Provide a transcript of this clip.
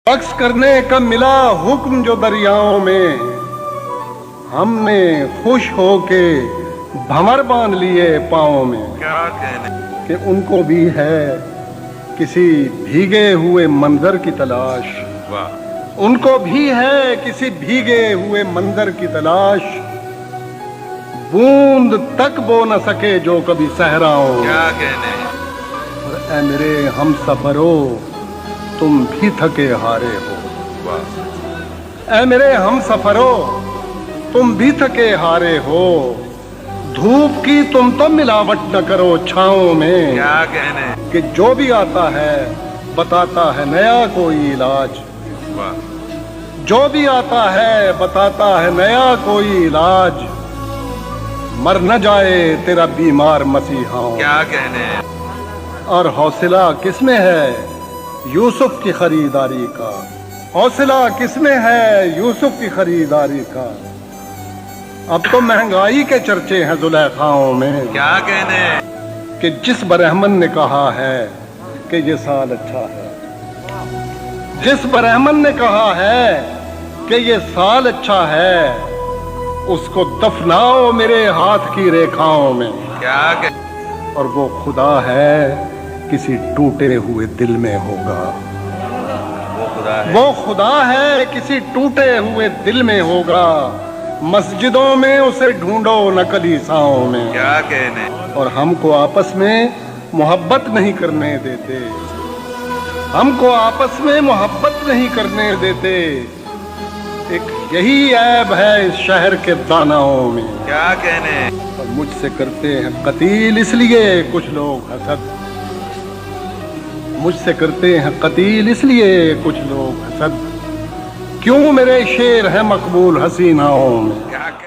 रक्स करने का मिला हुक्म जो दरियाओं में, हमने खुश होके भंवर बांध लिए पाँव में। क्या कहने कि उनको भी है किसी भीगे हुए मंजर की तलाश, वाह उनको भी है किसी भीगे हुए मंजर की तलाश, बूंद तक बो न सके जो कभी सहराओं में। क्या कहने और ऐ मेरे हम सफरो तुम भी थके हारे हो, वाह ऐ मेरे हम सफरो तुम भी थके हारे हो, धूप की तुम तो मिलावट न करो छाओं में। क्या कहने कि जो भी आता है बताता है नया कोई इलाज, वाह जो भी आता है बताता है नया कोई इलाज, मर न जाए तेरा बीमार मसीहाओं। क्या कहने और हौसला किसमें है यूसुफ की खरीदारी का, हौसला किसमें है यूसुफ की खरीदारी का। अब तो महंगाई के चर्चे हैं जुलेखाओं में, क्या कहने कि जिस बरहमन ने कहा है कि ये साल अच्छा है, जिस बरहमन ने कहा है कि ये साल अच्छा है, उसको दफनाओ मेरे हाथ की रेखाओं में। क्या कहने और वो खुदा है किसी टूटे हुए दिल में होगा, वो खुदा है वो खुदा है किसी टूटे हुए दिल में होगा, मस्जिदों में उसे ढूंढो न कलीसाओं में। क्या कहने और हमको आपस में मोहब्बत नहीं करने देते, हमको आपस में मोहब्बत नहीं करने देते, एक यही ऐब है इस शहर के दानाओं में। क्या कहने और मुझसे करते हैं कतील इसलिए कुछ लोग हसद, मुझसे करते हैं कतील इसलिए कुछ लोग हसद, क्यों मेरे शेर हैं मकबूल हसीनाओं में। क्या कहने